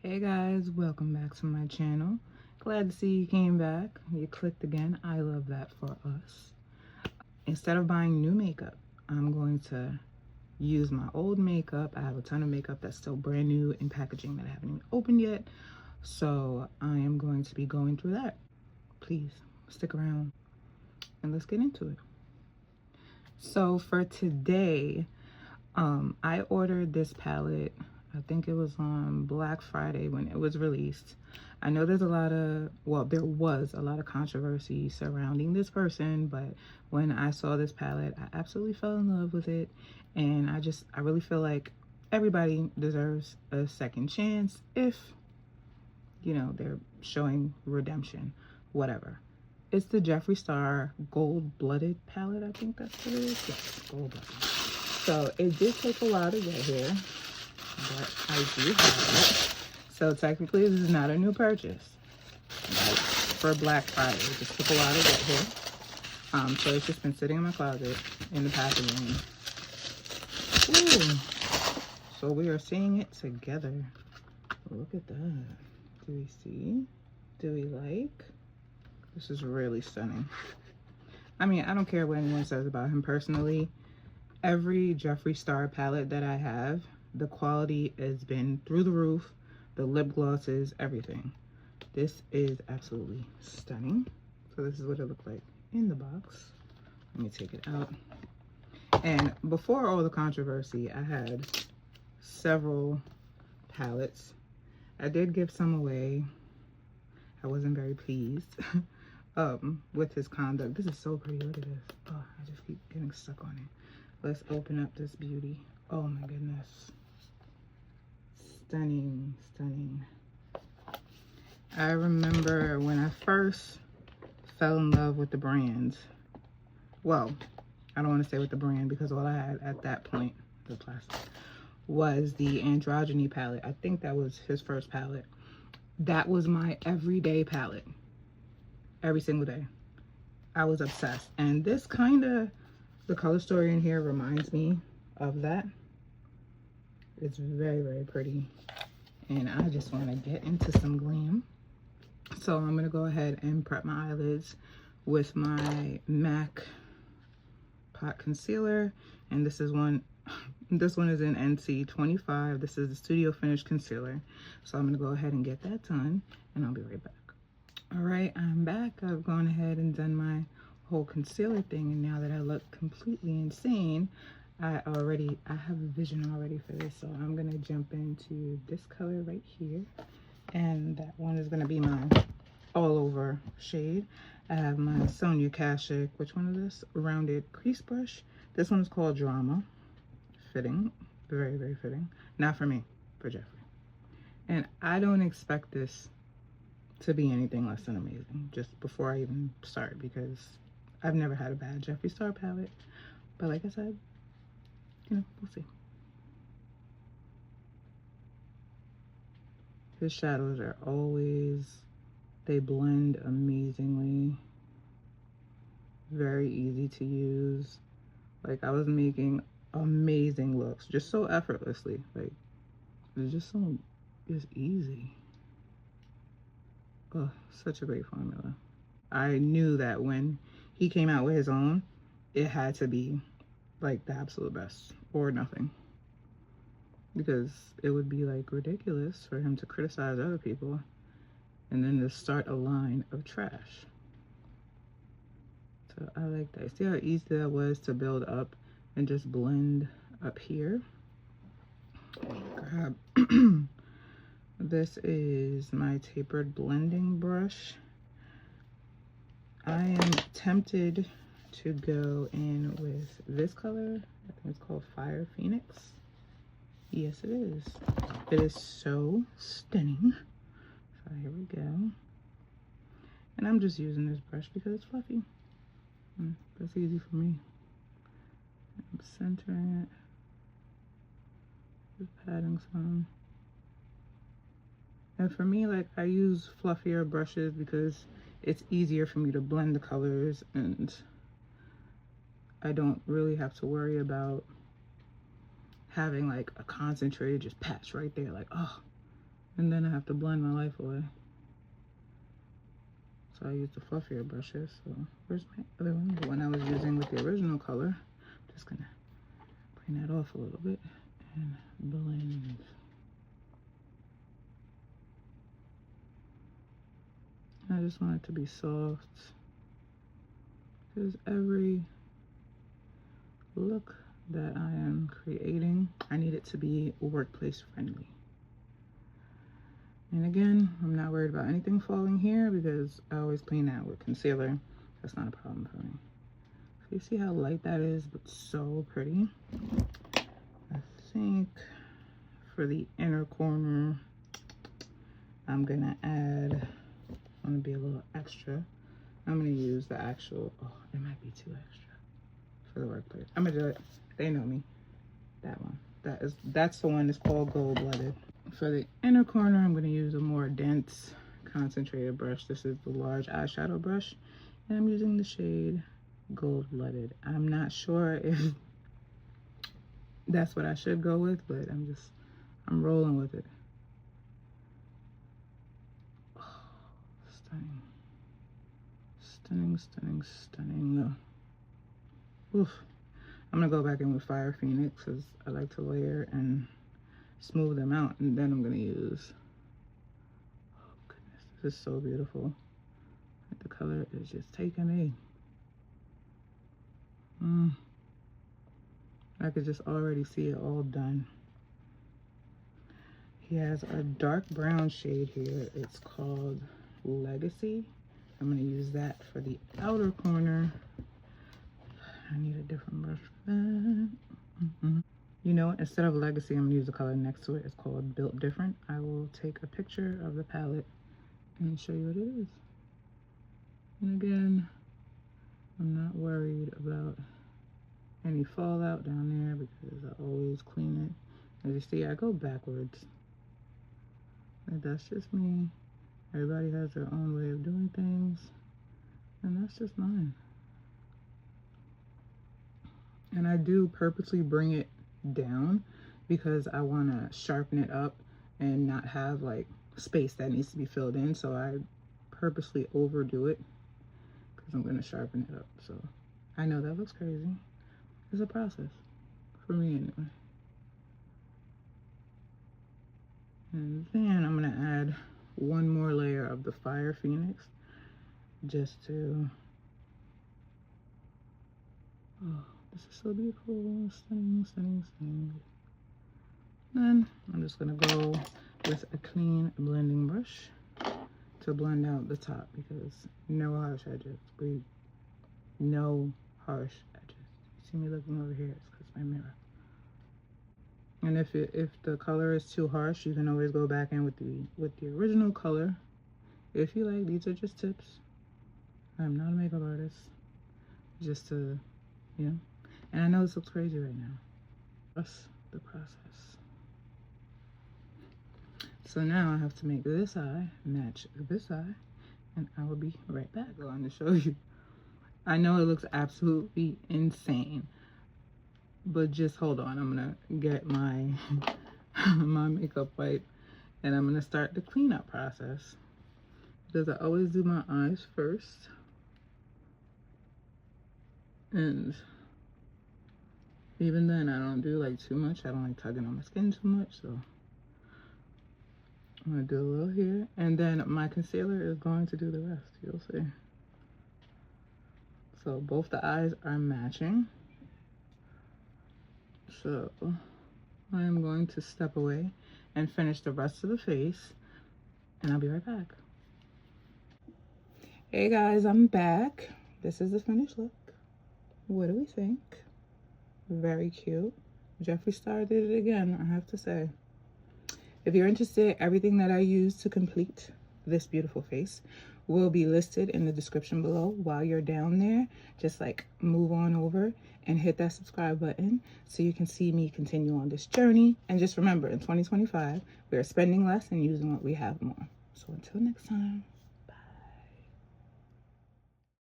Hey guys, welcome back to my channel. Glad to see you came back. You clicked again. I love that for us. Instead of buying new makeup, I'm going to use my old makeup. I have a ton of makeup that's still brand new in packaging that I haven't even opened yet. So I am going to be going through that. Please stick around and let's get into it. So for today, I ordered this palette. I think it was on Black Friday when it was released. I know there's a lot of, well, there was a lot of controversy surrounding this person, but when I saw this palette, I absolutely fell in love with it. And I really feel like everybody deserves a second chance if, you know, they're showing redemption, whatever. It's the Jeffree Star Gold Blooded palette, I think that's what it is. Yes, Gold Blooded. So it did take a while to get here, but I do have it. So technically this is not a new purchase. Like for Black Friday, it just took a while to get here. So it's just been sitting in my closet in the packaging. Ooh. So we are seeing it together. Look at that. Do we see? Do we like? This is really stunning. I mean, I don't care what anyone says about him personally. Every Jeffree Star palette that I have, the quality has been through the roof. The lip glosses, everything. This is absolutely stunning. So this is what it looked like in the box. Let me take it out. And before all the controversy, I had several palettes. I did give some away. I wasn't very pleased with his conduct. This is so pretty. Look at this. Oh, I just keep getting stuck on it. Let's open up this beauty. Oh my goodness. Stunning, stunning. I remember when I first fell in love with the brand. Well, I don't want to say with the brand because all I had at that point, the plastic, was the Androgyny palette. I think that was his first palette. That was my everyday palette. Every single day. I was obsessed. And this kind of, the color story in here reminds me of that. It's very, very pretty. And I just want to get into some glam. So I'm going to go ahead and prep my eyelids with my MAC Pot Concealer. And this one is in NC 25. This is the Studio Finish Concealer. So I'm going to go ahead and get that done. And I'll be right back. All right, I'm back. I've gone ahead and done my whole concealer thing, and now that I look completely insane, I have a vision already for this. So I'm gonna jump into this color right here, and that one is gonna be my all over shade. I have my Sonia Kashuk, which one is this? Rounded crease brush. This one is called Drama. Fitting, very, very fitting. Not for me, for Jeffree. And I don't expect this to be anything less than amazing, just before I even start, because I've never had a bad Jeffree Star palette. But like I said, you know, we'll see. His shadows are always, they blend amazingly. Very easy to use. Like, I was making amazing looks just so effortlessly. Like, it's just so, it's easy. Oh, such a great formula. I knew that when he came out with his own, it had to be like the absolute best or nothing, because it would be like ridiculous for him to criticize other people and then to start a line of trash. So I like that. See how easy that was to build up and just blend up here. Grab this is my tapered blending brush. I am tempted to go in with this color. I think it's called Fire Phoenix. Yes, it is. It is so stunning. So here we go. And I'm just using this brush because it's fluffy. That's easy for me. I'm centering it. Just patting some. And for me, like, I use fluffier brushes because it's easier for me to blend the colors, and I don't really have to worry about having like a concentrated just patch right there. Like, oh, And then I have to blend my life away. So I use the fluffier brushes. So where's my other one? The one I was using with the original color. I'm just gonna clean that off a little bit and blend. I just want it to be soft, because every look that I am creating, I need it to be workplace friendly. And again, I'm not worried about anything falling here because I always clean that with concealer. That's not a problem for me. So you see how light that is, but so pretty. I think for the inner corner, I'm gonna add, I'm gonna be a little extra. I'm gonna use the actual, oh, it might be too extra for the workplace. I'm gonna do it. They know me. That one. That's the one that's called Gold Blooded. For the inner corner, I'm gonna use a more dense, concentrated brush. This is the large eyeshadow brush, and I'm using the shade Gold Blooded. I'm not sure if that's what I should go with, but I'm rolling with it. Oh, stunning. Stunning, stunning, stunning. Oof. I'm gonna go back in with Fire Phoenix because I like to layer and smooth them out, and then I'm gonna use, oh goodness, this is so beautiful. The color is just taking me. I could just already see it all done. He has a dark brown shade here. It's called Legacy. I'm gonna use that for the outer corner. I need a different brush for that. You know, instead of Legacy, I'm gonna use the color next to it. It's called Built Different. I will take a picture of the palette and show you what it is. And again, I'm not worried about any fallout down there because I always clean it. As you see, I go backwards. And that's just me. Everybody has their own way of doing things, and that's just mine. And I do purposely bring it down because I want to sharpen it up and not have like space that needs to be filled in. So I purposely overdo it because I'm going to sharpen it up. So I know that looks crazy. It's a process for me anyway. And then I'm going to add one more layer of the Fire Phoenix just to, oh, this is so beautiful. Stunning, stunning, stunning. Then I'm just gonna go with a clean blending brush to blend out the top because no harsh edges. No harsh edges. You see me looking over here? It's because my mirror. And if the color is too harsh, you can always go back in with the original color. If you like, these are just tips. I'm not a makeup artist. Just to, you know. And I know this looks crazy right now. That's the process. So now I have to make this eye match this eye, and I will be right back. I'm going to show you. I know it looks absolutely insane, but just hold on. I'm gonna get my my makeup wipe, and I'm gonna start the cleanup process because I always do my eyes first, and even then I don't do like too much. I don't like tugging on my skin too much, so I'm gonna do a little here, and then my concealer is going to do the rest. You'll see. So both the eyes are matching. So I am going to step away and finish the rest of the face, and I'll be right back. Hey guys, I'm back. This is the finished look. What do we think? Very cute. Jeffree Star did it again, I have to say. If you're interested, everything that I used to complete this beautiful face will be listed in the description below. While you're down there, just like move on over and hit that subscribe button so you can see me continue on this journey. And just remember, in 2025, we are spending less and using what we have more. So until next time.